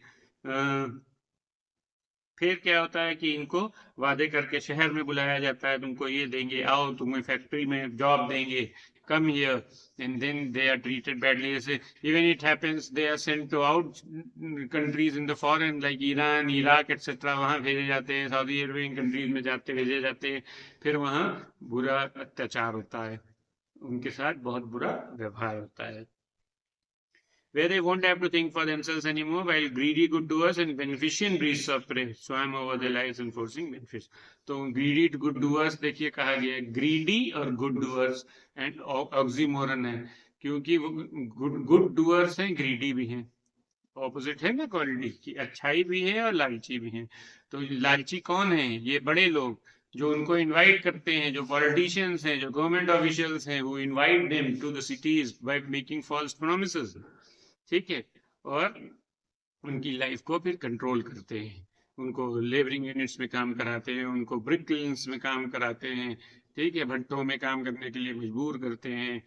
फिर क्या होता है कि इनको वादे करके शहर में बुलाया जाता है, तुमको ये देंगे, आओ तुम्हें फैक्ट्री में जॉब देंगे, come here, and then they are treated badly. Even it happens they are sent to out countries in the foreign like Iran, Iraq, etc. वहाँ भेजे जाते हैं, सऊदी अरेबियन कंट्रीज में भेजे जाते हैं, फिर वहाँ बुरा अत्याचार होता है, उनके साथ बहुत बुरा व्यवहार होता है, where they won't have to think for themselves anymore, while greedy good doers and beneficent beasts of prey swam over their lives enforcing benefits. तो greedy good doers देखिए कहा गया है, greedy और good doers and oxymoron है, क्योंकि वो good doers हैं, greedy भी हैं, ऑपोजिट है ना क्वालिटी की, अच्छाई भी है और लालची भी है। तो लालची कौन है? ये बड़े लोग जो उनको इनवाइट करते हैं, जो पॉलिटिशियंस हैं, जो गवर्नमेंट ऑफिशियल्स हैं, वो invite them to the cities by making false promises, ठीक है, और उनकी लाइफ को फिर कंट्रोल करते हैं, उनको लेबरिंग यूनिट्स में काम कराते हैं, उनको ब्रिक किल्न्स में काम कराते हैं, ठीक है, भट्टों में काम करने के लिए मजबूर करते हैं,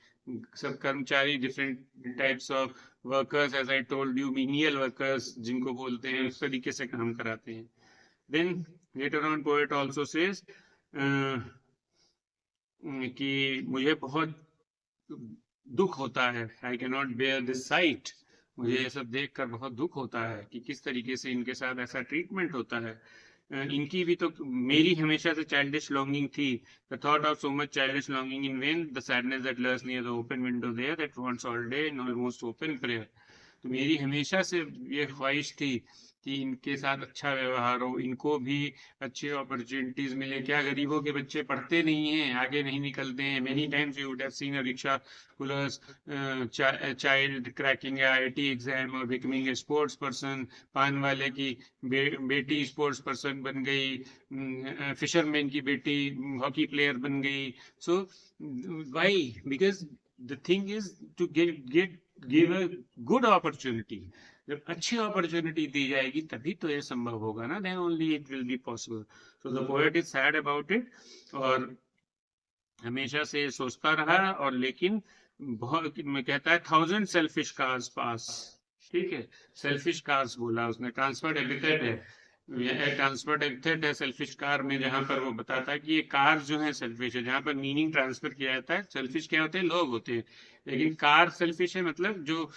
सब कर्मचारी different types of workers, as I told you, menial workers जिनको बोलते हैं, उस तरीके से काम कराते हैं. Then later on poet also says कि मुझे बहुत दुख होता है, I can not bear this sight, मुझे ये सब देखकर बहुत दुख होता है कि किस तरीके से इनके साथ ऐसा ट्रीटमेंट होता है. इनकी भी तो, मेरी हमेशा से चाइल्डिश लॉन्गिंग थी, the thought of so much childish longing in vain, the sadness that lurks near the open window there that wants all day in almost open prayer. तो मेरी हमेशा से ये ख्वाहिश थी कि इनके साथ अच्छा व्यवहार हो, इनको भी अच्छे अपॉर्चुनिटीज मिले. क्या गरीबों के बच्चे पढ़ते नहीं हैं, आगे नहीं निकलते हैं? Many times you would have seen a rickshaw pullers child cracking IIT exam और बिकमिंग ए स्पोर्ट्स पर्सन. पान वाले की बेटी स्पोर्ट्स पर्सन बन गई, फिशरमैन की बेटी हॉकी प्लेयर बन गई. So why? Because the thing is to get give a good opportunity. जब अच्छी अपॉर्चुनिटी दी जाएगी तभी तो ये संभव होगा ना, then only it will be possible. So the poet is sad about it, और हमेशा से सोचता रहा, और लेकिन बहुत मैं कहता है 1000 सेल्फिश कार्स पास, ठीक है, सेल्फिश कार्स बोला उसने, ट्रांसफर्ड एपिथेट है, ट्रांसफर्ड एपिथेट है सेल्फिश कार में, जहां पर वो बताता है कि ये कार जो है सेल्फिश है, जहां पर मीनिंग ट्रांसफर किया जाता है. सेल्फिश क्या होते हैं? लोग होते हैं, लेकिन कार सेल्फिश है, मतलब जो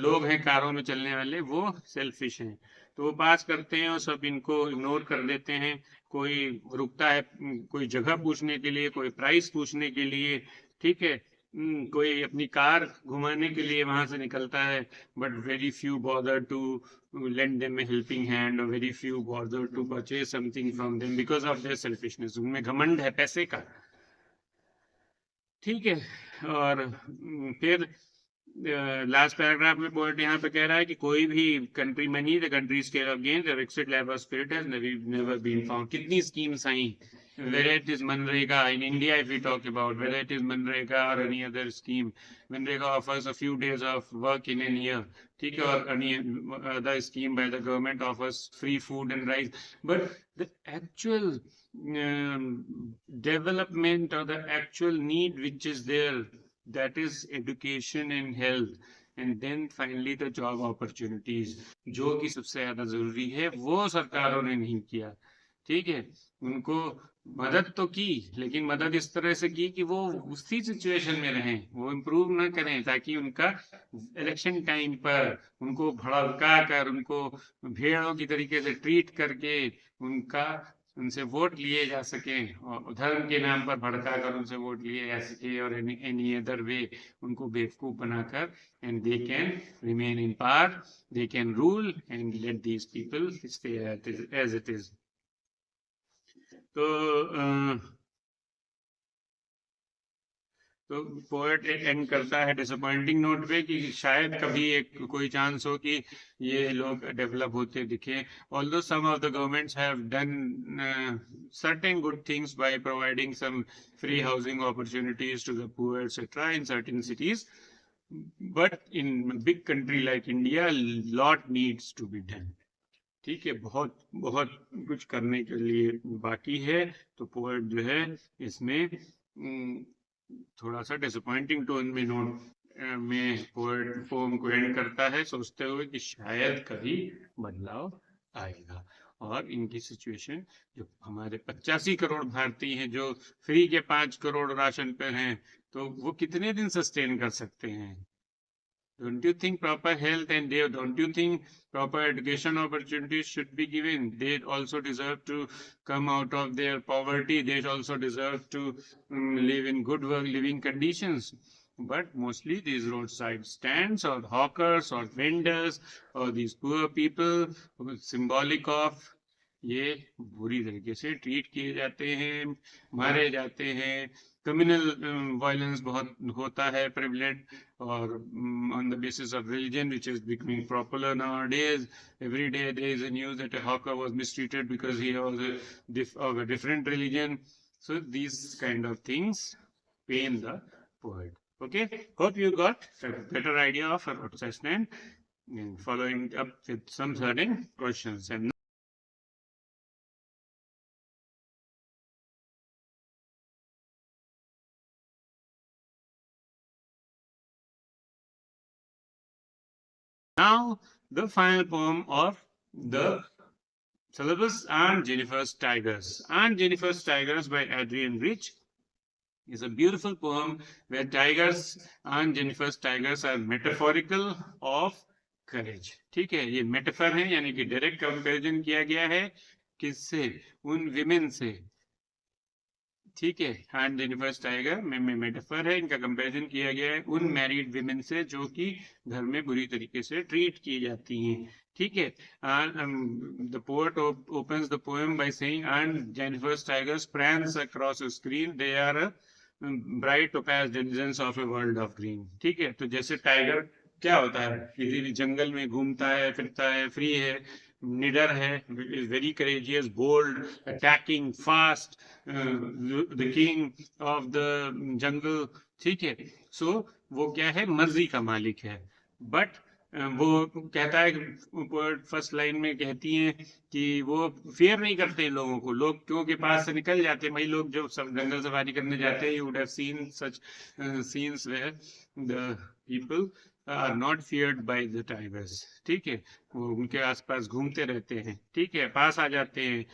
लोग हैं कारों में चलने वाले वो सेल्फिश हैं. तो वो पास करते हैं और सब इनको इग्नोर कर देते हैं. कोई रुकता है कोई जगह पूछने के लिए, कोई प्राइस पूछने के लिए, ठीक है, कोई अपनी कार घुमाने के लिए वहां से निकलता है, but very few bother to lend them a helping hand, or very few bother to purchase something from them because of their selfishness. उनमें घमंड है पैसे का, ठीक है. और फिर लास्ट पैराग्राफ में पोएट यहाँ पे कह रहा है कि कोई भी country money the country scale of gain the fixed labour spirit has never been found. कितनी स्कीम्स आई, whether it is Manrega in India, if we talk about whether it is Manrega or any other scheme. Manrega offers a few days of work in a year, ठीक है, और any other scheme by the government offers free food and rice, but the actual development or the actual need which is there, that is education and health, and then finally the job opportunities, जो कि सबसे ज्यादा जरूरी है, वो सरकारों ने नहीं किया, ठीक है. उनको मदद तो की, लेकिन मदद इस तरह से की कि वो उसी सिचुएशन में रहें, वो इम्प्रूव ना करें, ताकि उनका इलेक्शन टाइम पर उनको भड़का कर, उनको भेड़ों की तरीके से ट्रीट करके उनसे वोट लिए जा सके, और धर्म के नाम पर भड़का कर उनसे वोट लिए जा सके, और एनी अदर वे उनको बेवकूफ बनाकर, and they can remain in power, they can rule and let these people stay as it is. तो पोएट एंड करता है डिसअपॉइंटिंग नोट पे कि शायद कभी कोई चांस हो कि ये लोग डेवलप होते दिखे. Although some of the governments have done certain good things by providing some free housing opportunities to the poor, etc. in certain cities, but in a big country like India, lot needs to be done. ठीक है, बहुत बहुत कुछ करने के लिए बाकी है. तो पोएट जो है इसमें थोड़ा सा डिसअपॉइंटिंग टोन में नोट में पोएट पोम को एंड करता है, सोचते हुए कि शायद कभी बदलाव आएगा. और इनकी सिचुएशन, जो हमारे 85 करोड़ भारतीय हैं जो फ्री के 5 करोड़ राशन पे हैं, तो वो कितने दिन सस्टेन कर सकते हैं? Don't you think proper health and don't you think proper education opportunities should be given? They also deserve to come out of their poverty. They also deserve to live in good living conditions. But mostly these roadside stands or hawkers or vendors or these poor people, symbolic of ये बुरी तरीके से ट्रीट किए जाते हैं, मारे जाते हैं। कम्युनल वायलेंस बहुत होता है प्रेवलेंट, और on the basis of religion which is becoming popular nowadays. Every day there is a news that a hawker was mistreated because he was of a different religion. So these kind of things pain the poet. Okay, hope you got a better idea of a assessment and following up with some certain questions. And now the final poem of the syllabus, Aunt Jennifer's Tigers. Aunt Jennifer's Tigers by Adrian Rich is a beautiful poem where tigers, Aunt Jennifer's tigers, are metaphorical of courage. ठीक है, ये मेटाफर है, यानी कि डायरेक्ट कंपैरिजन किया गया है किससे? उन विमेन से। ठीक है, ऑन्ट जेनिफर टाइगर में मेटाफर है, इनका कंपैरिजन किया गया है उन मैरिड विमेन से जो कि घर में बुरी तरीके से ट्रीट की जाती हैं। ठीक है, the poet opens the poem by saying aunt jennifer's tigers prance across a screen, they are bright topaz denizens of a world of green. ठीक है, तो जैसे टाइगर क्या होता है, किसी भी जंगल में घूमता है, फिरता है, फ्री है, निडर है, is very courageous, bold, attacking, fast, the king of the jungle. ठीक है, सो वो क्या है, मर्जी का मालिक है। बट वो कहता है, फर्स्ट लाइन में कहती हैं कि वो फेयर नहीं करते लोगों को, लोग के पास से निकल जाते हैं। वही लोग जो सब जंगल सफारी करने जाते हैं, you would have seen such scenes where the people are not feared by the tigers. ठीक है, वो उनके आसपास घूमते रहते हैं, ठीक है, पास आ जाते हैं।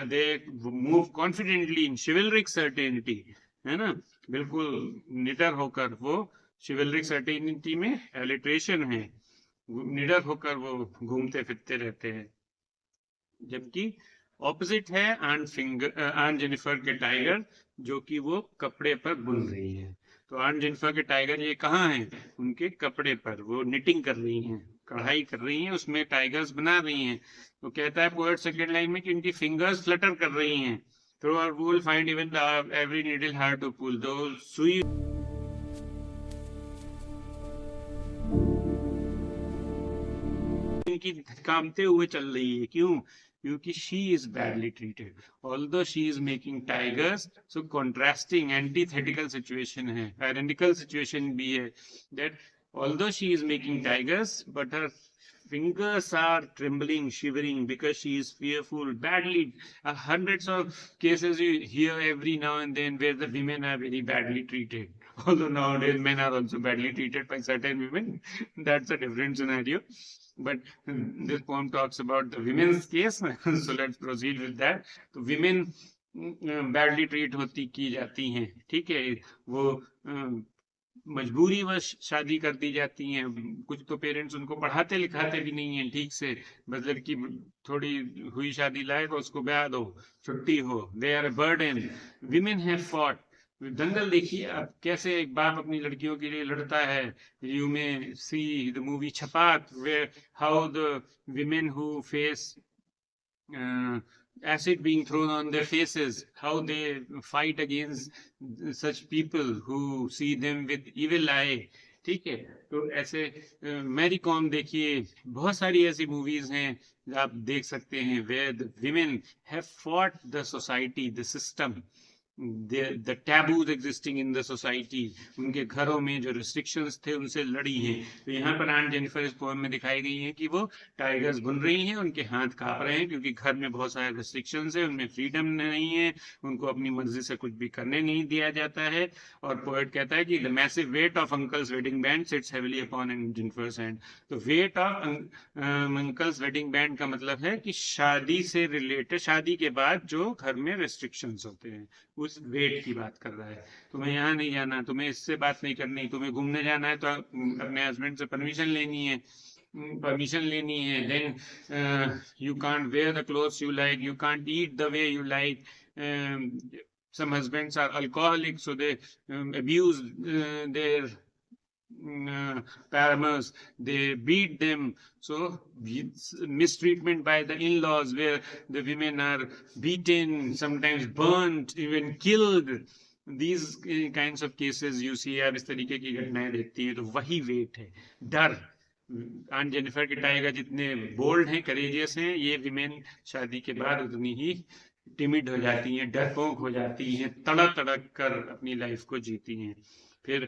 They move confidently in chivalric certainty, है ना, बिल्कुल निडर होकर, वो शिवलरिक सर्टेनिटी में एलिट्रेशन है, निडर होकर वो घूमते फिरते रहते हैं। जबकि ऑपोजिट है आंट जेनिफर के टाइगर, जो कि वो कपड़े पर बुन रही है। तो आंट जेनिफर के टाइगर ये कहाँ हैं? उनके कपड़े पर, वो निटिंग कर रही हैं, कढ़ाई कर रही हैं, उसमें टाइगर्स बना रही हैं। तो कहता है पोएट सेकंड लाइन में कि उनकी फिंगर्स फ्लटर कर रही हैं। Through our wool find even every needle hard to pull, दो सुई की कामते हुए चल रही है। क्यों? क्योंकि she is badly treated, although she is making tigers. So contrasting antithetical situation है, identical situation भी है, that although she is making tigers, but her fingers are trembling, shivering, because she is fearful, badly. Hundreds of cases you hear every now and then where the women are very badly treated. Although nowadays men are also badly treated by certain women, that's a different scenario. But this poem talks about the women's case, so let's proceed with that. तो women badly treat होती की जाती हैं, ठीक है, वो मजबूरी वश शादी कर दी जाती हैं। कुछ तो पेरेंट्स उनको पढ़ाते लिखाते भी नहीं हैं ठीक से, बस लड़की थोड़ी हुई शादी लायक हो, उसको ब्याह दो, छुट्टी हो। They are a burden, women have fought. Dangal देखिए आप, कैसे एक बाप अपनी लड़कियों के लिए लड़ता है। You may see the movie Chhapaak, where how the women who face acid being thrown on their faces, how they fight against such people who see them with evil eye. ठीक है, तो ऐसे मैरी कॉम देखिए, बहुत सारी ऐसी मूवीज हैं आप देख सकते हैं where the women have fought the society, the system, the taboos existing in the society, उनके घरों में जो restrictions थे उनसे लड़ी हैं। तो यहाँ पर आंट जेनिफर इस पोएम में दिखाई गई है कि वो टाइगर्स बुन रही हैं, उनके हाथ कांप रहे हैं, क्योंकि घर में बहुत सारे restrictions है, उनमें फ्रीडम नहीं है, उनको अपनी मर्जी से कुछ भी करने नहीं दिया जाता है। और पोएट कहता है कि the massive weight of uncle's wedding band sits heavily upon Jennifer's hand. तो weight of uncle's wedding band का मतलब है कि शादी से रिलेटेड, शादी के बाद जो घर में restrictions होते हैं, उस वेट की बात कर रहा है। तुम्हें यहाँ नहीं जाना, तुम्हें इससे बात नहीं करनी, तुम्हें घूमने जाना है तो अपने हस्बैंड से परमिशन लेनी है, then you can't wear the clothes you like, you can't eat the way you like. some husbands are alcoholic, so they abuse their paramours, they beat them. So mistreatment by the in-laws, where the women are beaten, sometimes burnt, even killed. These kinds of cases you see, आप इस तरीके की घटनाएं देखती हैं, तो वही वेट है, डर। आन जेनिफर के टाइगर जितने बोल्ड हैं, करेजियस हैं, ये विमेन शादी के बाद उतनी ही टिमिड हो जाती हैं, डरपोक हो जाती हैं, तड़क तड़क कर अपनी लाइफ को जीती हैं। फिर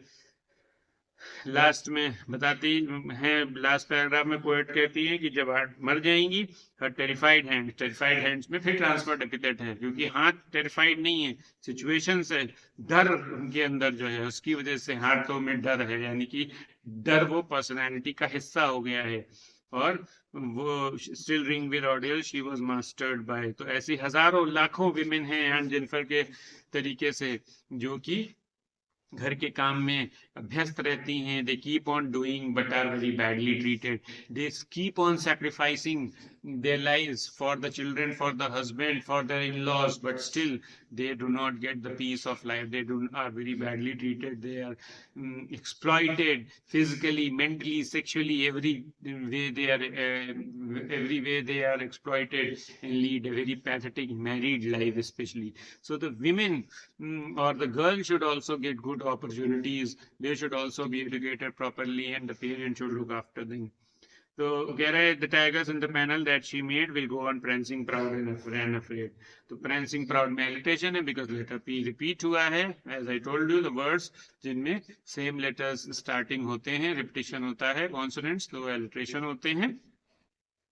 लास्ट में बताती हैं, लास्ट पैराग्राफ में पोएट कहती हैं कि जब हार्ट मर जाएंगी, हर टेरिफाइड हैंड्स में फिर ट्रांसफर्ड एपिथेट है, क्योंकि हार्ट टेरिफाइड नहीं है, सिचुएशन से डर उनके अंदर जो है, उसकी वजह से हार्टों में डर है, यानी कि डर वो पर्सनैलिटी का हिस्सा हो गया है। और वो still ring with ordeal she was mastered by. तो ऐसी हजारों लाखों विमेन हैं एंड जेनिफर के तरीके से, जो कि घर के काम में अभ्यस्त रहती हैं। They keep on doing but are very badly treated. They keep on sacrificing their lives for the children, for the husband, for their in-laws, but still they do not get the peace of life. They are very badly treated. They are exploited physically, mentally, sexually, every way they are exploited and lead a very pathetic married life, especially. So the women or the girl should also get good opportunities. They should also be educated properly, and the parents should look after them. तो कह रहे the tigers in the panel that she made will go on prancing proud and afraid. तो prancing proud में एलिटेशन है, बिकॉज लेटर पी रिपीट हुआ है, as I told you, the words जिनमें सेम लेटर्स स्टार्टिंग होते हैं, रिपीटिशन होता है, कॉन्सोनेंट्स, तो एलिट्रेशन होते हैं।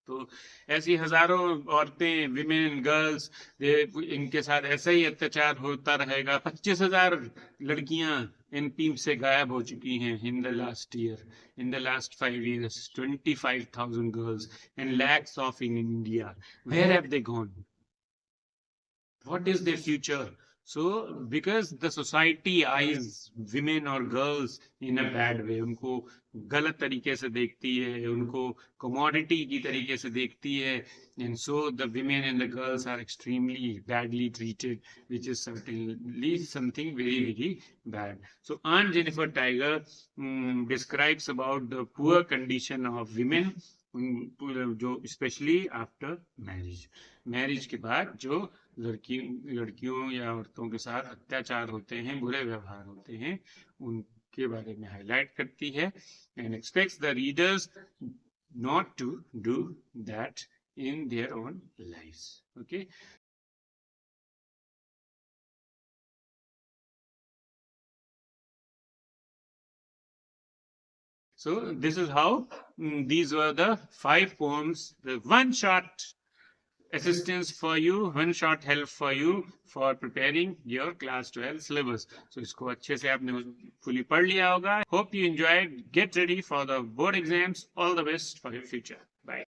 तो ऐसी हजारों औरतें, विमेन, गर्ल्स, इनके साथ ऐसा ही अत्याचार होता रहेगा। 25,000 लड़कियां एनपी से गायब हो चुकी हैं in the last year, in the last 5 years, 25,000 girls and lakhs of in India. Where have they gone? What is their future? So because the society eyes women or girls in a bad way, उनको गलत तरीके से देखती है, उनको commodity की तरीके से देखती है, and so the women and the girls are extremely badly treated, which is certainly something very very bad. So Aunt Jennifer Tiger describes about the poor condition of women, जो स्पेशली आफ्टर मैरिज के बाद जो लड़कियों या औरतों के साथ अत्याचार होते हैं, बुरे व्यवहार होते हैं, उनके बारे में हाईलाइट करती है, and expects the readers not to do that in their own lives. Okay, so this is how these were the 5 poems, the one shot assistance for you, one shot help for you for preparing your class 12 syllabus. So इसको अच्छे से आपने fully पढ़ लिया होगा. Hope you enjoyed. Get ready for the board exams. All the best for your future. Bye.